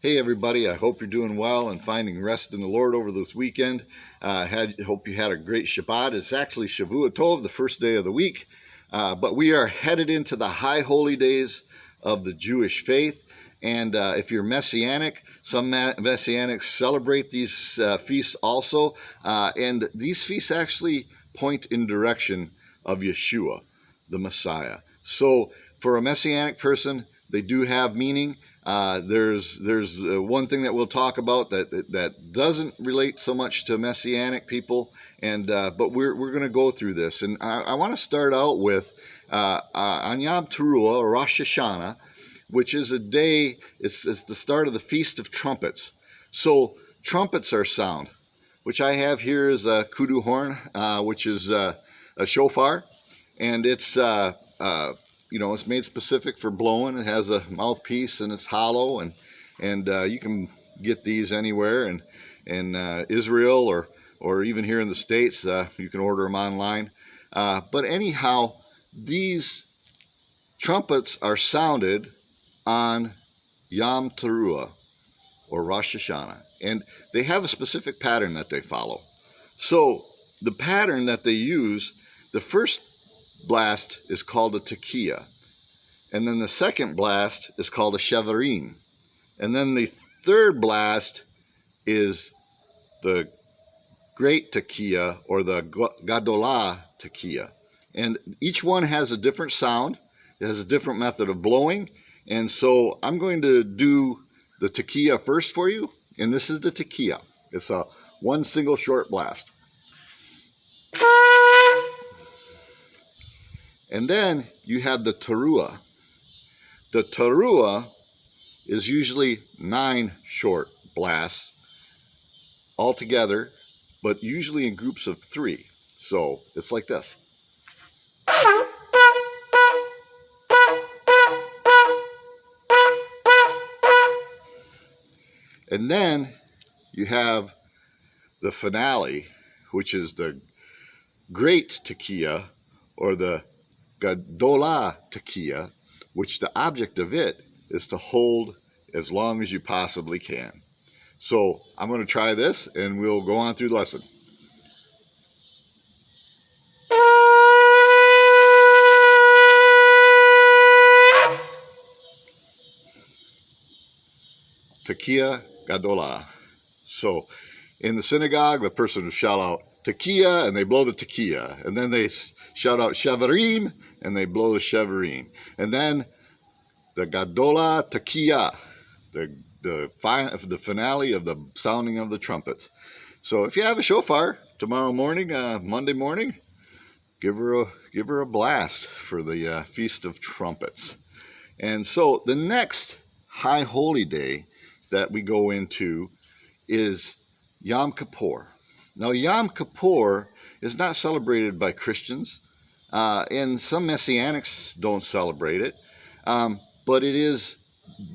Hey everybody, I hope you're doing well and finding rest in the Lord over this weekend. Hope you had a great Shabbat. It's actually Shavua Tov, the first day of the week, but we are headed into the high holy days of the Jewish faith. And if you're Messianic, some Messianics celebrate these feasts also. And these feasts actually point in direction of Yeshua, the Messiah. So for a Messianic person, they do have meaning. There's one thing that we'll talk about that doesn't relate so much to Messianic people, and but we're going to go through this, and I want to start out with on Yom Teruah, or Rosh Hashanah, which is a day. It's the start of the Feast of Trumpets. So trumpets are sound, which I have here is a kudu horn, which is a shofar, and it's it's made specific for blowing. It has a mouthpiece and it's hollow, and you can get these anywhere in Israel or even here in the States. You can order them online. But anyhow, these trumpets are sounded on Yom Teruah, or Rosh Hashanah, and they have a specific pattern that they follow. So the pattern that they use, the first blast is called a tekiah, and then the second blast is called a shevarim, and then the third blast is the great tekiah, or the gadolah tekiah, and each one has a different sound. It has a different method of blowing, and so I'm going to do the tekiah first for you, and this is the tekiah. It's a one single short blast. And then you have the teruah. The teruah is usually 9 short blasts altogether, but usually in groups of 3. So it's like this. And then you have the finale, which is the great tekiah, or the gadolah tekiah, which the object of it is to hold as long as you possibly can. So I'm going to try this, and we'll go on through the lesson. Tekiah, gadolah. So in the synagogue, the person will shout out tekiah, and they blow the tekiah, and then they shout out shevarim, and they blow the shevarim, and then the gadolah tekiah, the finale of the sounding of the trumpets. So if you have a shofar tomorrow morning, Monday morning, give her a blast for the Feast of Trumpets. And so the next high holy day that we go into is Yom Kippur. Now Yom Kippur is not celebrated by Christians, and some Messianics don't celebrate it, but it is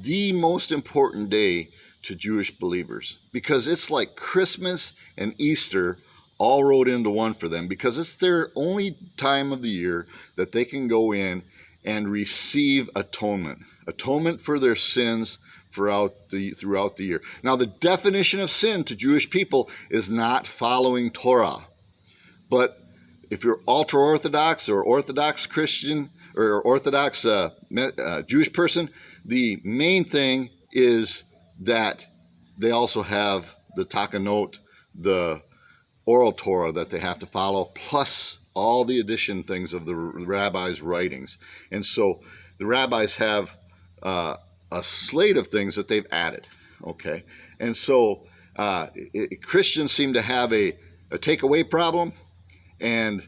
the most important day to Jewish believers, because it's like Christmas and Easter all rolled into one for them, because it's their only time of the year that they can go in and receive atonement for their sins throughout the year. Now, the definition of sin to Jewish people is not following Torah, but if you're ultra-Orthodox or Orthodox Christian or Orthodox Jewish person, the main thing is that they also have the takanot, the oral Torah that they have to follow, plus all the addition things of the rabbis' writings. And so the rabbis have a slate of things that they've added, okay? And so Christians seem to have a takeaway problem, and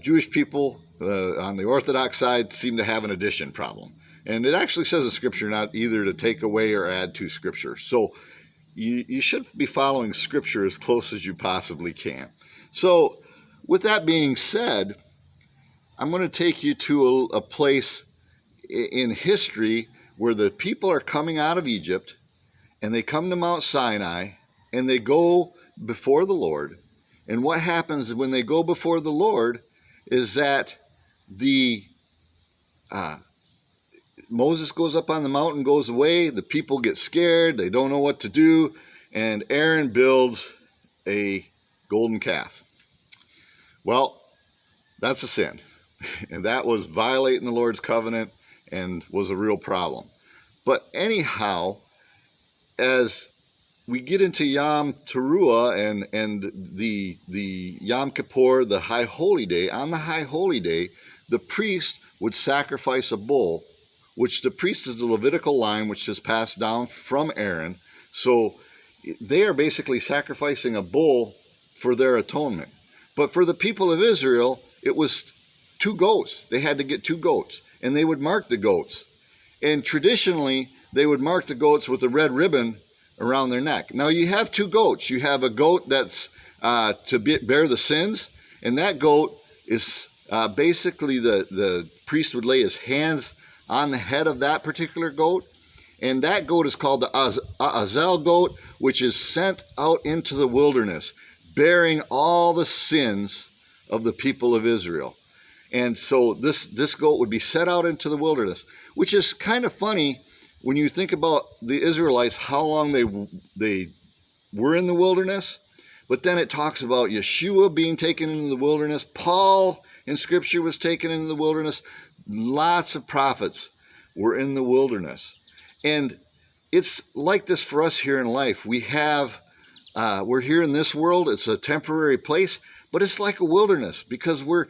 Jewish people on the Orthodox side seem to have an addition problem. And it actually says in Scripture not either to take away or add to Scripture. So you should be following Scripture as close as you possibly can. So with that being said, I'm going to take you to a place in history where the people are coming out of Egypt, and they come to Mount Sinai, and they go before the Lord. And what happens when they go before the Lord is that Moses goes up on the mountain, goes away. The people get scared. They don't know what to do. And Aaron builds a golden calf. Well, that's a sin. And that was violating the Lord's covenant and was a real problem. But anyhow, as we get into Yom Teruah and the Yom Kippur, the High Holy Day, on the High Holy Day, the priest would sacrifice a bull, which the priest is the Levitical line, which is passed down from Aaron. So they are basically sacrificing a bull for their atonement. But for the people of Israel, it was 2 goats. They had to get 2 goats, and they would mark the goats. And traditionally, they would mark the goats with a red ribbon around their neck. Now, you have 2 goats. You have a goat that's to bear the sins, and that goat is basically the priest would lay his hands on the head of that particular goat, and that goat is called the Azazel goat, which is sent out into the wilderness, bearing all the sins of the people of Israel. And so this goat would be set out into the wilderness, which is kind of funny when you think about the Israelites, how long they were in the wilderness. But then it talks about Yeshua being taken into the wilderness. Paul in Scripture was taken into the wilderness. Lots of prophets were in the wilderness. And it's like this for us here in life. We're here in this world. It's a temporary place, but it's like a wilderness because we're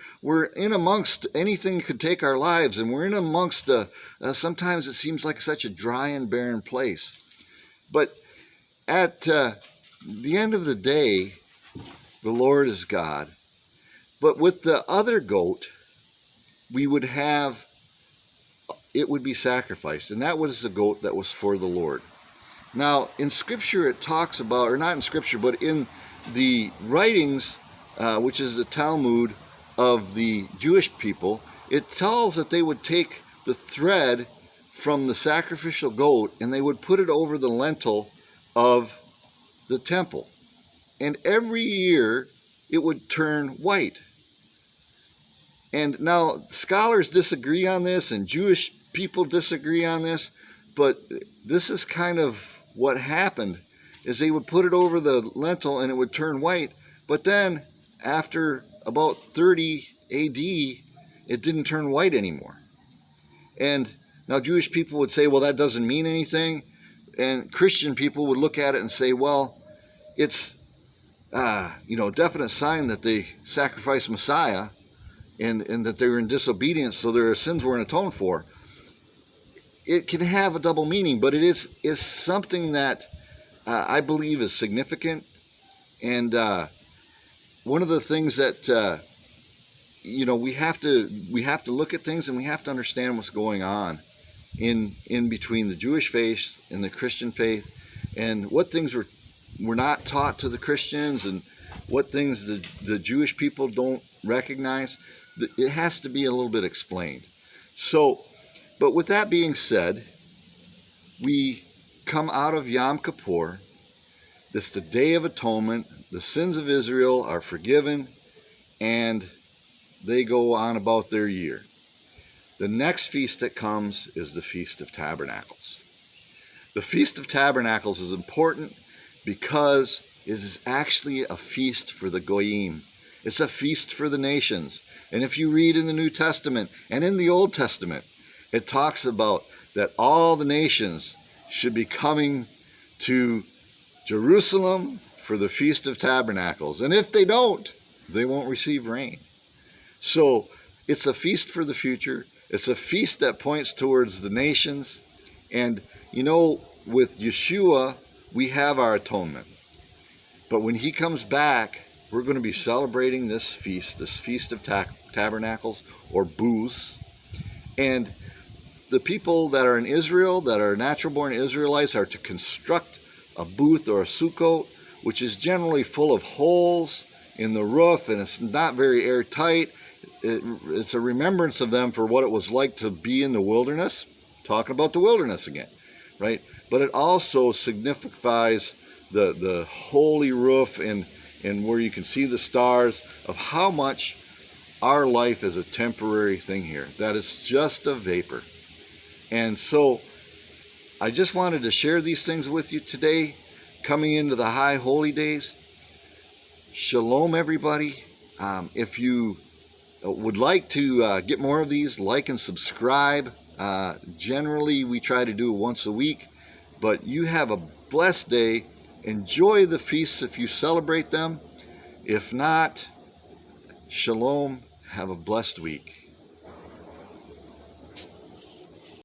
in amongst anything that could take our lives, and we're in amongst sometimes it seems like such a dry and barren place. But at the end of the day, the Lord is God. But with the other goat, it would be sacrificed, and that was the goat that was for the Lord. Now, in Scripture it talks about, or not in Scripture, but in the writings, which is the Talmud of the Jewish people, it tells that they would take the thread from the sacrificial goat and they would put it over the lintel of the temple. And every year it would turn white. And now scholars disagree on this and Jewish people disagree on this, but this is kind of what happened, is they would put it over the lintel and it would turn white, but then after about 30 AD, it didn't turn white anymore. And now Jewish people would say, well, that doesn't mean anything. And Christian people would look at it and say, well, it's a definite sign that they sacrificed Messiah and that they were in disobedience, so their sins weren't atoned for. It can have a double meaning, but it is something that I believe is significant. And one of the things that we have to look at things, and we have to understand what's going on in between the Jewish faith and the Christian faith, and what things were not taught to the Christians, and what things the Jewish people don't recognize. It has to be a little bit explained. So, but with that being said, we come out of Yom Kippur. This is the Day of Atonement. The sins of Israel are forgiven, and they go on about their year. The next feast that comes is the Feast of Tabernacles. The Feast of Tabernacles is important because it is actually a feast for the Goyim. It's a feast for the nations. And if you read in the New Testament and in the Old Testament, it talks about that all the nations should be coming to Jerusalem for the Feast of Tabernacles. And if they don't, they won't receive rain. So it's a feast for the future. It's a feast that points towards the nations. And, with Yeshua, we have our atonement. But when he comes back, we're going to be celebrating this Feast of Tabernacles, or Booths. And the people that are in Israel, that are natural-born Israelites, are to construct a booth or a sukkot, which is generally full of holes in the roof, and it's not very airtight. It's a remembrance of them for what it was like to be in the wilderness, talking about the wilderness again, right? But it also signifies the holy roof and where you can see the stars, of how much our life is a temporary thing here, that it's just a vapor. And so I just wanted to share these things with you today, coming into the high holy days. Shalom, everybody. If you would like to get more of these, like and subscribe. Generally, we try to do it once a week, but you have a blessed day. Enjoy the feasts if you celebrate them. If not, shalom. Have a blessed week.